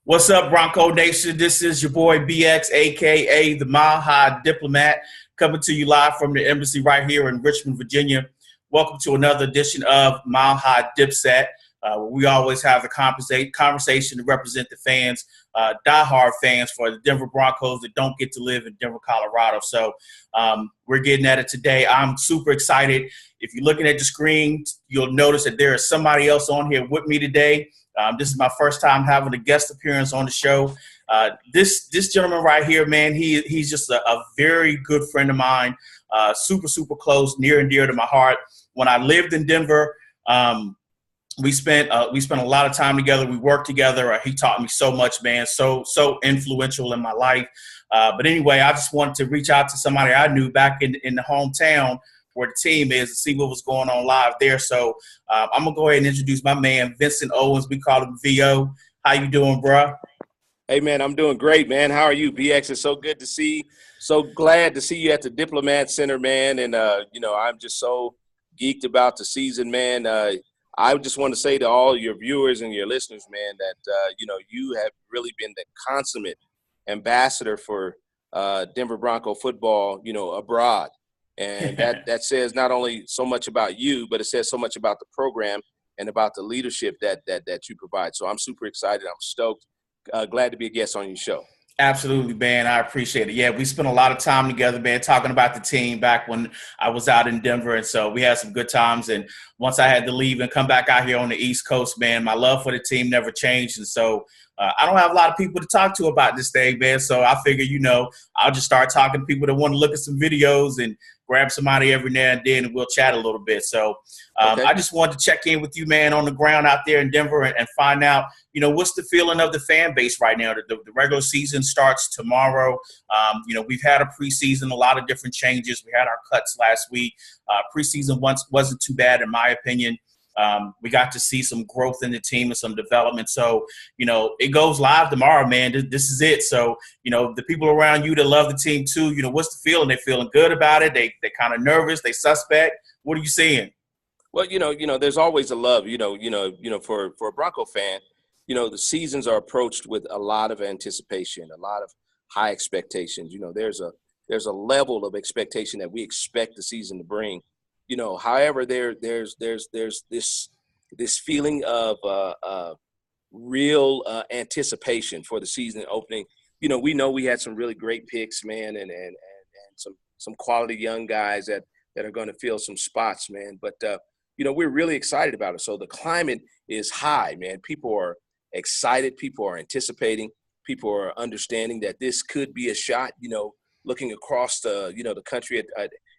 What's up, Bronco Nation? This is your boy BX, aka the Mile High Diplomat, coming to you live from the embassy right here in Richmond, Virginia. Welcome to another edition of Mile High Dipset. Where we always have a conversation to represent the fans, diehard fans for the Denver Broncos that don't get to live in Denver, Colorado. So we're getting at it today. I'm super excited. If you're looking at the screen, you'll notice that there is somebody else on here with me today. This is my first time having a guest appearance on the show. This gentleman right here, man, he's just a very good friend of mine, super close, near and dear to my heart. When I lived in Denver, we spent a lot of time together. We worked together. He taught me so much, man. So influential in my life. But anyway, I just wanted to reach out to somebody I knew back in the hometown where the team is to see what was going on live there. So I'm gonna go ahead and introduce my man, Vincent Owens. We call him VO. How you doing, bro? Hey, man, I'm doing great, man. How are you? BX, it's so good to see. So glad to see you at the Diplomat Center, man. And, I'm just so geeked about the season, man. I just want to say to all your viewers and your listeners, man, that, you have really been the consummate ambassador for Denver Bronco football, abroad. And that says not only so much about you, but it says so much about the program and about the leadership that you provide. So I'm super excited. I'm stoked. Glad to be a guest on your show. Absolutely, man. I appreciate it. Yeah, we spent a lot of time together, man, talking about the team back when I was out in Denver. And so we had some good times. And once I had to leave and come back out here on the East Coast, man, my love for the team never changed. And so I don't have a lot of people to talk to about this thing, man. So I figure, I'll just start talking to people that want to look at some videos and grab somebody every now and then, and we'll chat a little bit. So okay. I just wanted to check in with you, man, on the ground out there in Denver and find out, what's the feeling of the fan base right now? The regular season starts tomorrow. We've had a preseason, a lot of different changes. We had our cuts last week. Preseason wasn't too bad, in my opinion. We got to see some growth in the team and some development. So, it goes live tomorrow, man. This is it. So, the people around you that love the team too, what's the feeling? They feeling good about it. They kind of nervous. They suspect. What are you seeing? Well, there's always a love, for a Bronco fan, the seasons are approached with a lot of anticipation, a lot of high expectations. There's a level of expectation that we expect the season to bring. However, there's this feeling of real anticipation for the season opening. We know we had some really great picks, man, and some quality young guys that are going to fill some spots, man. But we're really excited about it. So the climate is high, man. People are excited. People are anticipating. People are understanding that this could be a shot. Looking across the country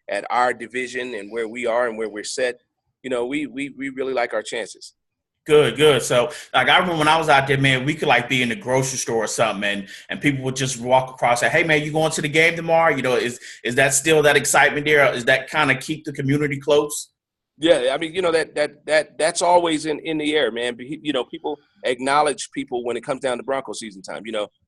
at our division and where we are and where we're set, we really like our chances. Good. So, I remember when I was out there, man, we could be in the grocery store or something, and people would just walk across and say, hey, man, you going to the game tomorrow? Is that still that excitement there? Is that kind of keep the community close? Yeah, I mean, that's always in the air, man. People acknowledge people when it comes down to Bronco season time.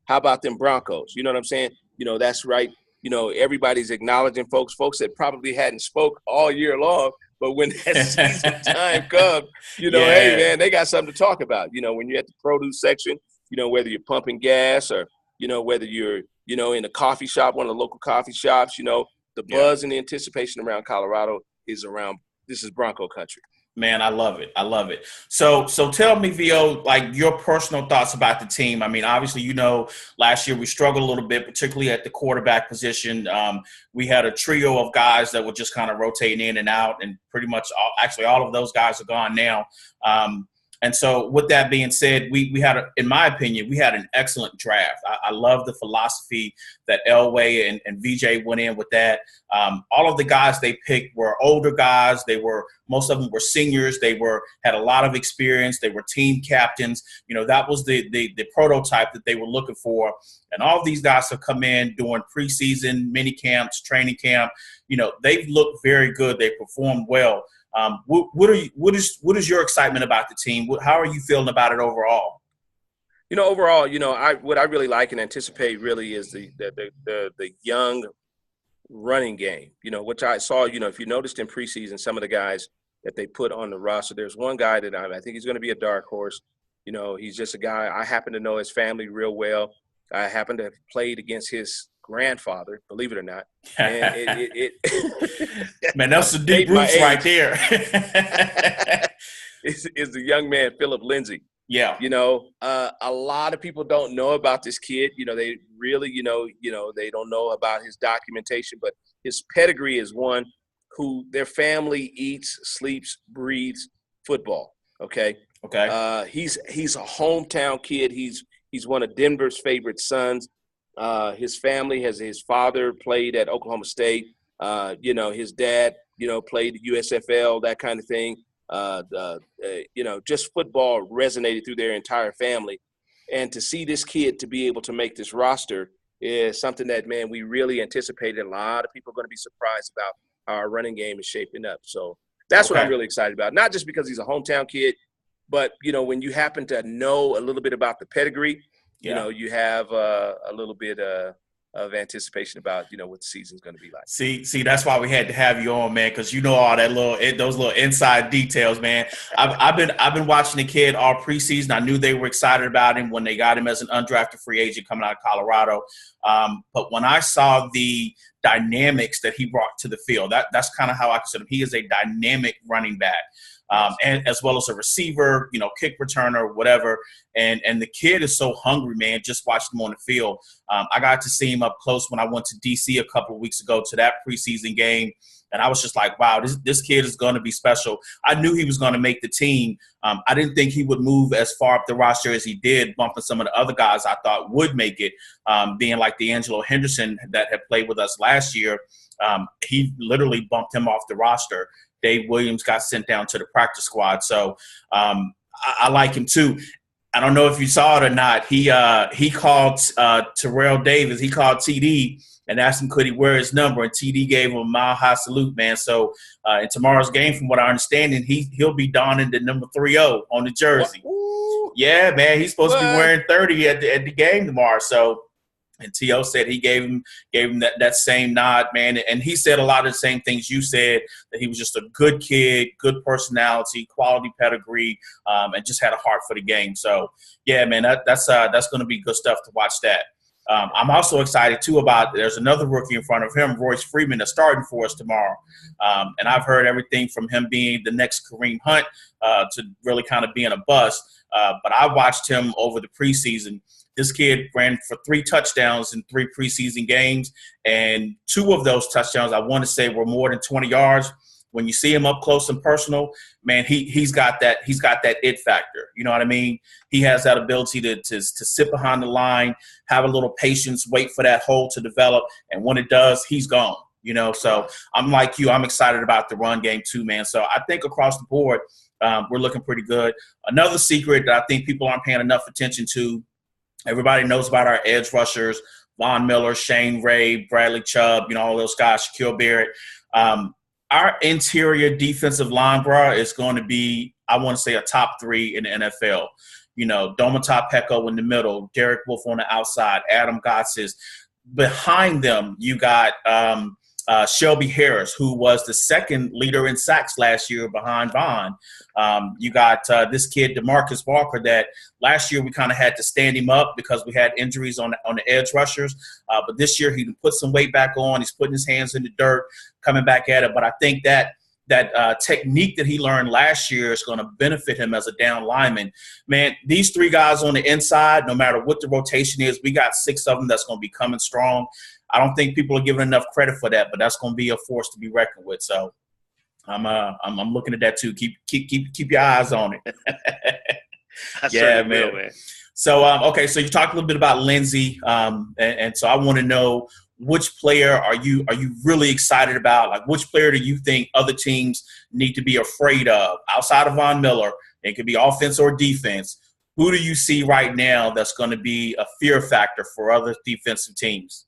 How about them Broncos? You know what I'm saying? That's right. Everybody's acknowledging folks that probably hadn't spoke all year long, but when that season time comes, hey, man, they got something to talk about. When you're at the produce section, whether you're pumping gas or, whether you're, in a coffee shop, one of the local coffee shops, the buzz and the anticipation around Colorado is around. This is Bronco country. Man, I love it. So tell me, VO, your personal thoughts about the team. I mean, obviously, last year we struggled a little bit, particularly at the quarterback position. We had a trio of guys that were just kind of rotating in and out, and pretty much all of those guys are gone now. And so with that being said, we had, in my opinion, we had an excellent draft. I love the philosophy that Elway and VJ went in with that. All of the guys they picked were older guys. Most of them were seniors. They had a lot of experience. They were team captains. That was the prototype that they were looking for. And all of these guys have come in doing preseason, mini camps, training camp. They've looked very good. They performed well. What is your excitement about the team? How are you feeling about it overall? Overall, what I really like and anticipate really is the young running game. Which I saw. If you noticed in preseason, some of the guys that they put on the roster. There's one guy that I think he's going to be a dark horse. He's just a guy. I happen to know his family real well. I happen to have played against his grandfather, believe it or not. And Man, that's some deep dating my roots right age there. is the young man, Philip Lindsay. Yeah. A lot of people don't know about this kid. They really, they don't know about his documentation, but his pedigree is one who their family eats, sleeps, breathes football. Okay. He's a hometown kid. He's one of Denver's favorite sons. His father played at Oklahoma State. His dad, played USFL, that kind of thing. Just football resonated through their entire family. And to see this kid to be able to make this roster is something that, man, we really anticipated. A lot of people are going to be surprised about how our running game is shaping up. So that's what I'm really excited about. Not just because he's a hometown kid, but, when you happen to know a little bit about the pedigree, you have a little bit of anticipation about, what the season's going to be like. See, that's why we had to have you on, man, because all that those little inside details, man. I've been watching the kid all preseason. I knew they were excited about him when they got him as an undrafted free agent coming out of Colorado. But when I saw the dynamics that he brought to the field, that's kind of how I consider him. He is a dynamic running back. And as well as a receiver, kick returner, whatever. And the kid is so hungry, man. Just watched him on the field. I got to see him up close when I went to D.C. a couple of weeks ago to that preseason game. And I was just like, wow, this kid is going to be special. I knew he was going to make the team. I didn't think he would move as far up the roster as he did, bumping some of the other guys I thought would make it, being like D'Angelo Henderson that had played with us last year. He literally bumped him off the roster. Dave Williams got sent down to the practice squad. So I like him too. I don't know if you saw it or not. He called Terrell Davis. He called TD and asked him could he wear his number, and TD gave him a mile high salute, man. So in tomorrow's game, from what I understand, he'll be donning the number 30 on the jersey. Ooh. Yeah, man, he's supposed to be wearing 30 at the game tomorrow. So. And T.O. said he gave him that same nod, man. And he said a lot of the same things you said, that he was just a good kid, good personality, quality pedigree, and just had a heart for the game. So, yeah, man, that's going to be good stuff to watch that. I'm also excited, too, about there's another rookie in front of him, Royce Freeman, that's starting for us tomorrow. And I've heard everything from him being the next Kareem Hunt to really kind of being a bust. But I watched him over the preseason. This kid ran for 3 touchdowns in 3 preseason games, and 2 of those touchdowns, I want to say, were more than 20 yards. When you see him up close and personal, man, he's got that it factor. You know what I mean? He has that ability to sit behind the line, have a little patience, wait for that hole to develop, and when it does, he's gone. So I'm like you. I'm excited about the run game too, man. So I think across the board, we're looking pretty good. Another secret that I think people aren't paying enough attention to. Everybody knows about our edge rushers, Von Miller, Shane Ray, Bradley Chubb, all those guys, Shaquille Barrett. Our interior defensive line, bro, is going to be, I want to say, a top 3 in the NFL. Domata Peko in the middle, Derek Wolfe on the outside, Adam Gotsis. Behind them, you got Shelby Harris, who was the second leader in sacks last year behind Vaughn. You got this kid, DeMarcus Walker, that last year we kind of had to stand him up because we had injuries on the edge rushers. But this year he put some weight back on. He's putting his hands in the dirt, coming back at it. But I think that technique that he learned last year is going to benefit him as a down lineman. Man, these 3 guys on the inside, no matter what the rotation is, we got 6 of them that's going to be coming strong. I don't think people are giving enough credit for that, but that's going to be a force to be reckoned with. So I'm looking at that too. Keep your eyes on it. Yeah, man. So okay, so you talked a little bit about Lindsay, and so I want to know, which player are you really excited about? Like, which player do you think other teams need to be afraid of outside of Von Miller? It could be offense or defense. Who do you see right now that's going to be a fear factor for other defensive teams?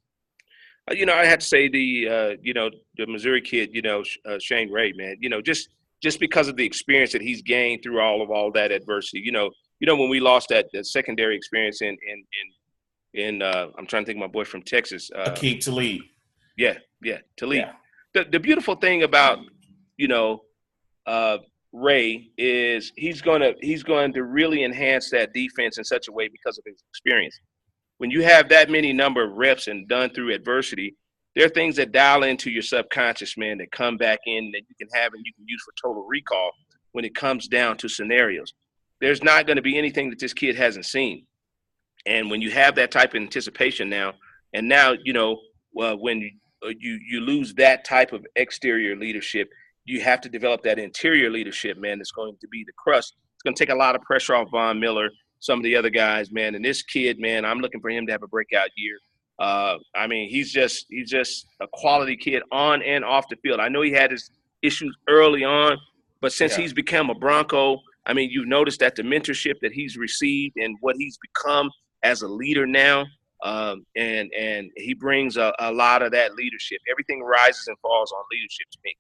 I had to say the Missouri kid, Shane Ray, man, just because of the experience that he's gained through all that adversity. When we lost that secondary experience in I'm trying to think of my boy from Texas. Akeem Talib. Yeah, Talib. Yeah. The beautiful thing about, Ray is he's going to really enhance that defense in such a way because of his experience. When you have that many number of reps and done through adversity, there are things that dial into your subconscious, man, that come back in that you can have and you can use for total recall when it comes down to scenarios. There's not going to be anything that this kid hasn't seen. And when you have that type of anticipation now, and now, when you lose that type of exterior leadership, you have to develop that interior leadership, man, that's going to be the crust. It's going to take a lot of pressure off Von Miller, some of the other guys, man. And this kid, man, I'm looking for him to have a breakout year. He's just a quality kid on and off the field. I know he had his issues early on, but since he's become a Bronco, you've noticed that the mentorship that he's received and what he's become as a leader now, and he brings a lot of that leadership. Everything rises and falls on leadership to me.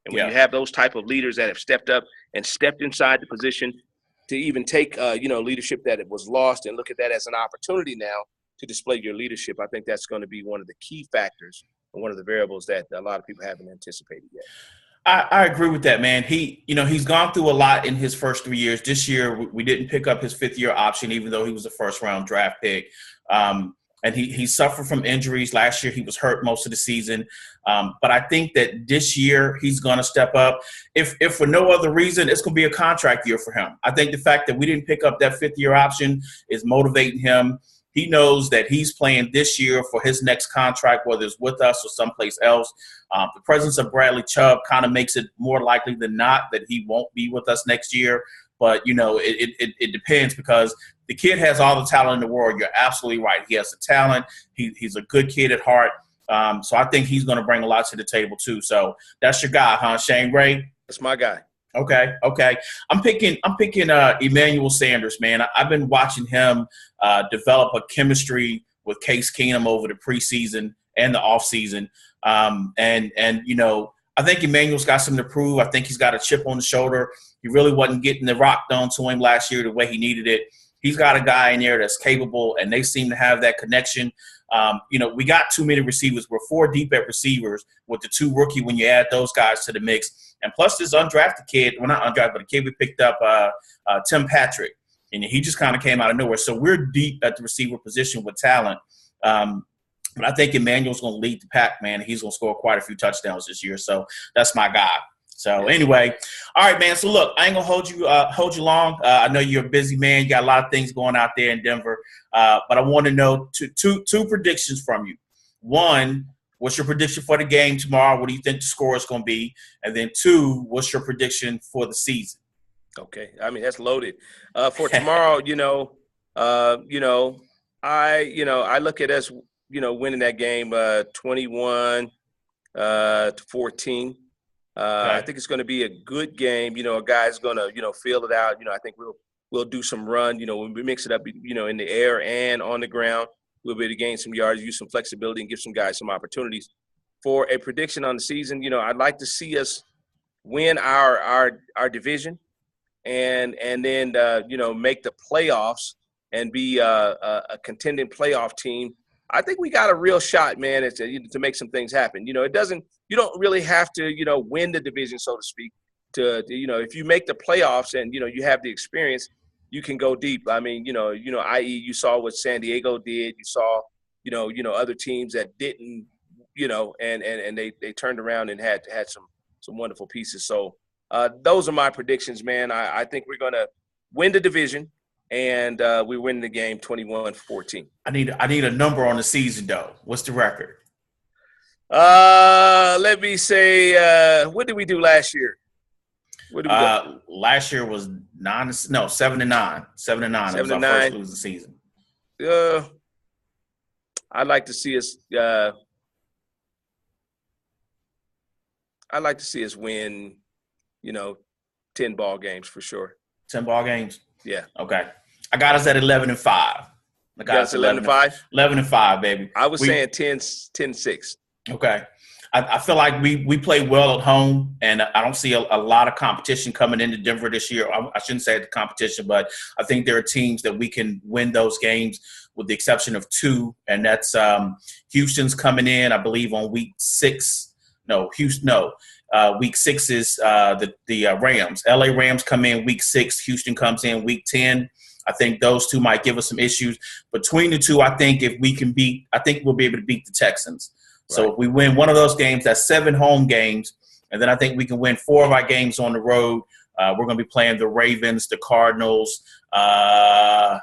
And when you have those type of leaders that have stepped up and stepped inside the position to even take, leadership that it was lost and look at that as an opportunity now to display your leadership, I think that's going to be one of the key factors and one of the variables that a lot of people haven't anticipated yet. I agree with that, man. He's gone through a lot in his first 3 years. This year, we didn't pick up his fifth-year option, even though he was a first-round draft pick. And he suffered from injuries. Last year, he was hurt most of the season. But I think that this year, he's going to step up. If for no other reason, it's going to be a contract year for him. I think the fact that we didn't pick up that fifth-year option is motivating him. He knows that he's playing this year for his next contract, whether it's with us or someplace else. The presence of Bradley Chubb kind of makes it more likely than not that he won't be with us next year. But, it depends because the kid has all the talent in the world. You're absolutely right. He has the talent. He's a good kid at heart. So I think he's going to bring a lot to the table too. So that's your guy, huh, Shane Ray? That's my guy. Okay. I'm picking Emmanuel Sanders, man. I've been watching him develop a chemistry with Case Keenum over the preseason and the offseason. I think Emmanuel's got something to prove. I think he's got a chip on the shoulder. He really wasn't getting the rock done to him last year the way he needed it. He's got a guy in there that's capable, and they seem to have that connection. We got too many receivers. We're 4 deep at receivers with the 2 rookie when you add those guys to the mix. And plus this undrafted kid, well, not undrafted, but a kid we picked up, Tim Patrick. And he just kind of came out of nowhere. So we're deep at the receiver position with talent. But I think Emmanuel's going to lead the pack, man. He's going to score quite a few touchdowns this year. So that's my guy. So anyway, all right, man. So look, I ain't gonna hold you long. I know you're a busy man. You got a lot of things going out there in Denver. But I want to know two predictions from you. One, what's your prediction for the game tomorrow? What do you think the score is going to be? And then 2, what's your prediction for the season? Okay, that's loaded. For tomorrow, I look at us, winning that game 21-14. I think it's going to be a good game. A guy's going to, feel it out. I think we'll do some run. When we mix it up, in the air and on the ground, we'll be able to gain some yards, use some flexibility, and give some guys some opportunities. For a prediction on the season, I'd like to see us win our division, and then make the playoffs and be a contending playoff team. I think we got a real shot, man, to make some things happen. You don't really have to, win the division, so to speak, if you make the playoffs and, you have the experience, you can go deep. i.e., you saw what San Diego did. You saw, other teams that didn't, and they turned around and had some wonderful pieces. So those are my predictions, man. I think we're going to win the division. And we win the game 21-14. I need a number on the season, though. What's the record? Let me say, what did we do last year? What did we go? Last year was 7-9. 7-9. 7-9. It was our first losing season. I'd like to see us. I'd like to see us win. 10 ball games for sure. 10 ball games. Yeah. Okay. I got us at 11-5. I got us 11-5? 11-5, baby. I was saying 10-6. Okay. I feel like we play well at home, and I don't see a lot of competition coming into Denver this year. I shouldn't say the competition, but I think there are teams that we can win those games with the exception of 2, and that's Houston's coming in, I believe, on week 6. No, Houston. No. Week 6 is the Rams. LA Rams come in Week 6. Houston comes in Week 10. I think those two might give us some issues. Between the two, I think if we can beat, I think we'll be able to beat the Texans. So if we win one of those games, that's 7 home games, and then I think we can win 4 of our games on the road. We're going to be playing the Ravens, the Cardinals, the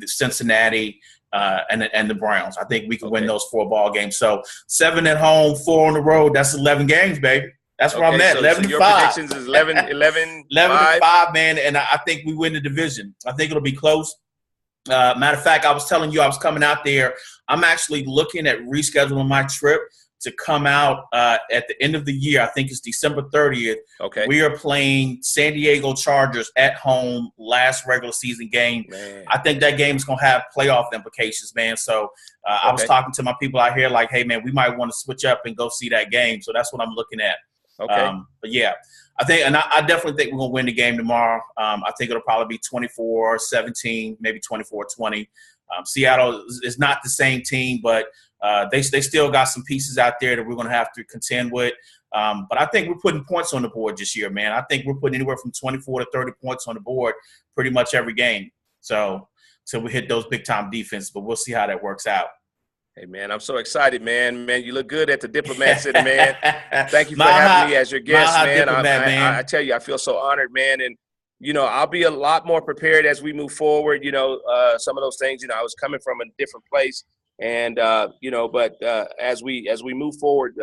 Cincinnati, and the Browns. I think we can win those 4 ball games. So 7 at home, 4 on the road. That's 11 games, baby. That's where I'm at. 11 so to your 5. predictions is 11 11 to 5, man. And I think we win the division. I think it'll be close. Matter of fact, I was telling you I was coming out there. I'm actually looking at rescheduling my trip to come out at the end of the year. I think it's December 30th. Okay. We are playing San Diego Chargers at home, last regular season game. Man. I think that game is going to have playoff implications, man. So I was talking to my people out here like, hey, man, we might want to switch up and go see that game. So that's what I'm looking at. Okay. But, yeah, I think – and I definitely think we're going to win the game tomorrow. I think it'll probably be 24-17, maybe 24-20. Seattle is not the same team, but they still got some pieces out there that we're going to have to contend with. But I think we're putting points on the board this year, man. I think we're putting anywhere from 24 to 30 points on the board pretty much every game. So we hit those big-time defense, but we'll see how that works out. Hey, man, I'm so excited, man. Man, you look good at the Diplomat Center, man. Thank you for having me as your guest, man. I tell you, I feel so honored, man. And, you know, I'll be a lot more prepared as we move forward. You know, some of those things, you know, I was coming from a different place. And, you know, but as we move forward,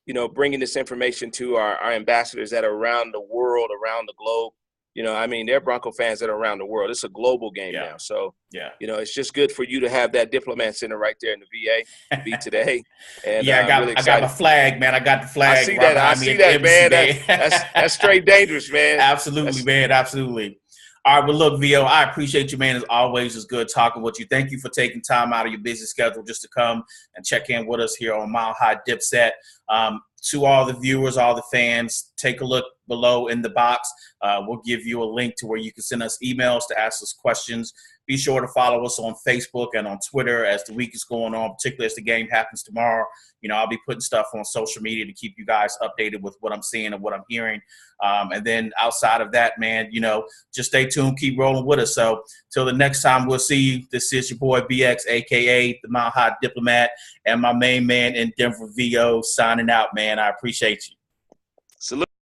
you know, bringing this information to our ambassadors that are around the world, around the globe, you know, I mean, they're Bronco fans that are around the world. It's a global game now. So, you know, it's just good for you to have that Diplomat Center right there in the VA, be today. And I got my flag, man. I got the flag. I see that, man. That's straight dangerous, man. Absolutely, man. Absolutely. All right, well, look, VO, I appreciate you, man. As always, it's good talking with you. Thank you for taking time out of your busy schedule just to come and check in with us here on Mile High Dipset. To all the viewers, all the fans, take a look below in the box. We'll give you a link to where you can send us emails to ask us questions. Be sure to follow us on Facebook and on Twitter as the week is going on, particularly as the game happens tomorrow. You know, I'll be putting stuff on social media to keep you guys updated with what I'm seeing and what I'm hearing. And then outside of that, man, you know, just stay tuned, keep rolling with us. So till the next time we'll see you, this is your boy BX, a.k.a. the Mile High Diplomat, and my main man in Denver, VO, signing out, man. I appreciate you.